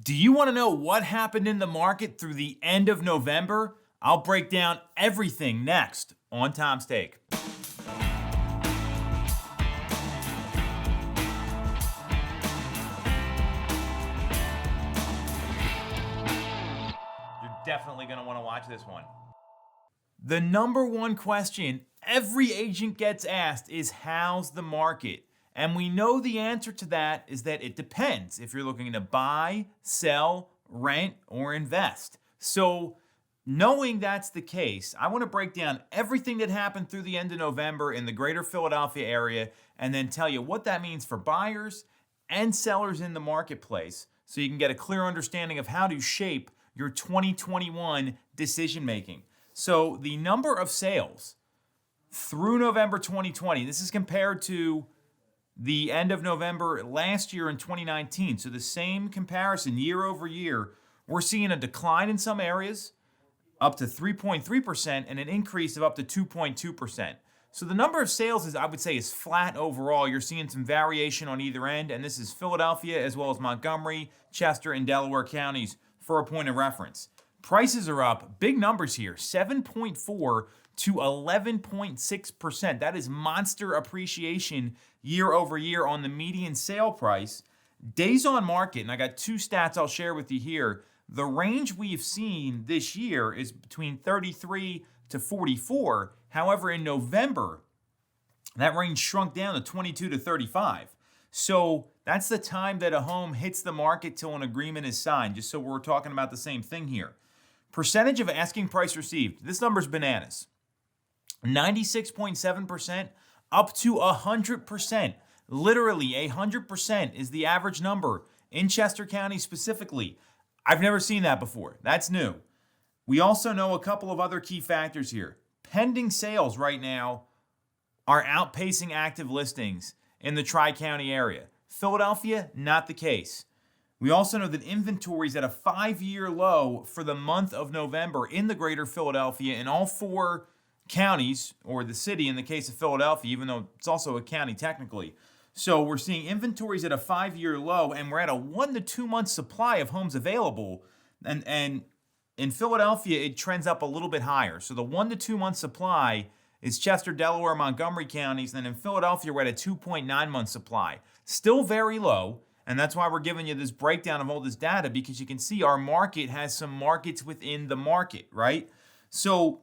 Do you want to know what happened in the market through the end of November? I'll break down everything next on Tom's Take. You're definitely going to want to watch this one. The number one question every agent gets asked is, how's the market? And we know the answer to that is that it depends if you're looking to buy, sell, rent, or invest. So knowing that's the case, I want to break down everything that happened through the end of November in the greater Philadelphia area and then tell you what that means for buyers and sellers in the marketplace so you can get a clear understanding of how to shape your 2021 decision making. So the number of sales through November 2020, this is compared to the end of November last year in 2019. So the same comparison year over year, we're seeing a decline in some areas up to 3.3% and an increase of up to 2.2%. So the number of sales I would say is flat overall. You're seeing some variation on either end, and this is Philadelphia as well as Montgomery, Chester, and Delaware counties for a point of reference. Prices are up, big numbers here, 7.4 to 11.6%. That is monster appreciation year over year on the median sale price. Days on market, and I got two stats I'll share with you here. The range we've seen this year is between 33 to 44. However, in November, that range shrunk down to 22 to 35. So that's the time that a home hits the market till an agreement is signed, just so we're talking about the same thing here. Percentage of asking price received. This number's bananas. 96.7% up to 100%. Literally 100% is the average number in Chester County specifically. I've never seen that before. That's new. We also know a couple of other key factors here. Pending sales right now are outpacing active listings in the Tri-County area. Philadelphia, not the case. We also know that inventory is at a 5-year low for the month of November in the greater Philadelphia in all 4 counties, or the city in the case of Philadelphia, even though it's also a county technically. So we're seeing inventories at a 5-year low, and we're at a 1 to 2 month supply of homes available. And in Philadelphia, it trends up a little bit higher. So the 1 to 2 month supply is Chester, Delaware, Montgomery counties. And then in Philadelphia, we're at a 2.9 month supply. Still very low. And that's why we're giving you this breakdown of all this data, because you can see our market has some markets within the market, right? So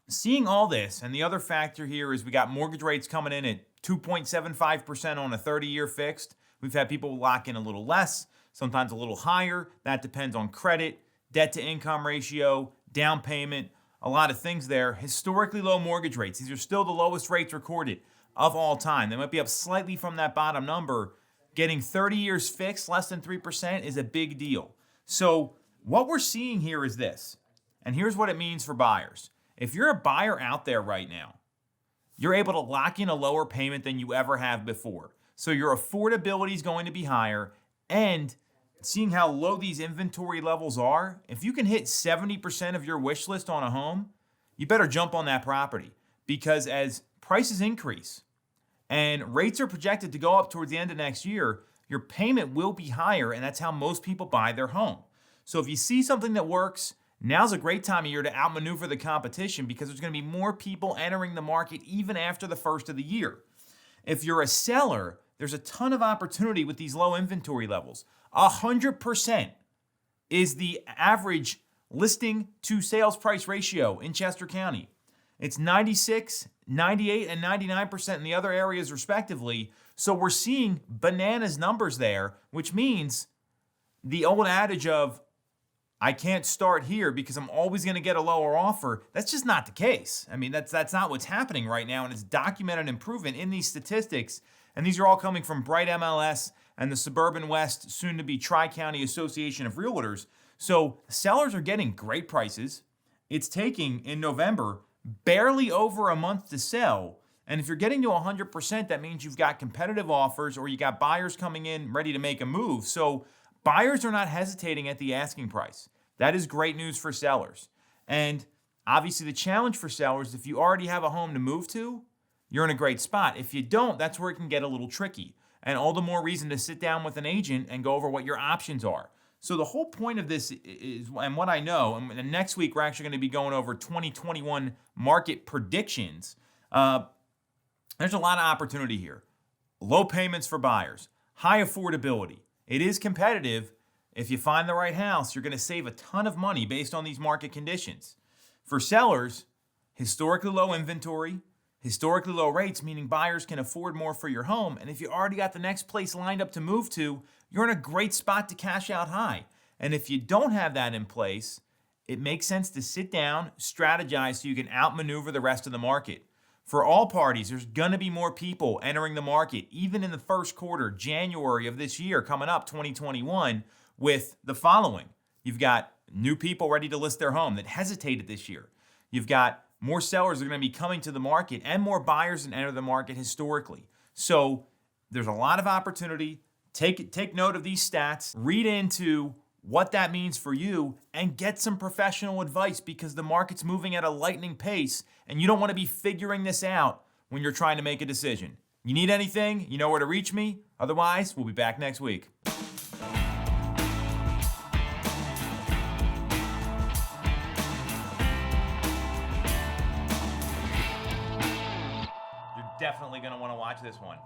seeing all this, and the other factor here is we got mortgage rates coming in at 2.75% on a 30-year fixed. We've had people lock in a little less, sometimes a little higher. That depends on credit, debt to income ratio, down payment, a lot of things there. Historically low mortgage rates. These are still the lowest rates recorded of all time. They might be up slightly from that bottom number. Getting 30 years fixed, less than 3%, is a big deal. So what we're seeing here is this, and here's what it means for buyers. If you're a buyer out there right now, you're able to lock in a lower payment than you ever have before. So your affordability is going to be higher, and seeing how low these inventory levels are, if you can hit 70% of your wish list on a home, you better jump on that property, because as prices increase and rates are projected to go up towards the end of next year, your payment will be higher, and that's how most people buy their home. So if you see something that works, now's a great time of year to outmaneuver the competition, because there's going to be more people entering the market even after the first of the year. If you're a seller, there's a ton of opportunity with these low inventory levels. 100% is the average listing to sales price ratio in Chester County. It's 96, 98, and 99% in the other areas respectively. So we're seeing bananas numbers there, which means the old adage of, I can't start here because I'm always going to get a lower offer, that's just not the case. I mean, that's not what's happening right now, and it's documented and proven in these statistics. And these are all coming from Bright MLS and the Suburban West, soon to be Tri-County Association of Realtors. So sellers are getting great prices. It's taking, in November, barely over a month to sell. And if you're getting to 100%, that means you've got competitive offers, or you got buyers coming in ready to make a move. So buyers are not hesitating at the asking price. That is great news for sellers. And obviously the challenge for sellers, if you already have a home to move to, you're in a great spot. If you don't, that's where it can get a little tricky. And all the more reason to sit down with an agent and go over what your options are. So the whole point of this is, and what I know, and next week we're actually going to be going over 2021 market predictions. There's a lot of opportunity here. Low payments for buyers, high affordability. It is competitive. If you find the right house, you're going to save a ton of money based on these market conditions. For sellers, historically low inventory, historically low rates, meaning buyers can afford more for your home. And if you already got the next place lined up to move to, you're in a great spot to cash out high. And if you don't have that in place, it makes sense to sit down, strategize so you can outmaneuver the rest of the market. For all parties, there's going to be more people entering the market, even in the first quarter, January of this year, coming up, 2021, with the following. You've got new people ready to list their home that hesitated this year. You've got more sellers that are going to be coming to the market and more buyers that enter the market historically. So there's a lot of opportunity. Take note of these stats, read into what that means for you, and get some professional advice because the market's moving at a lightning pace and you don't want to be figuring this out when you're trying to make a decision. You need anything? You know where to reach me. Otherwise, we'll be back next week. You're definitely going to want to watch this one.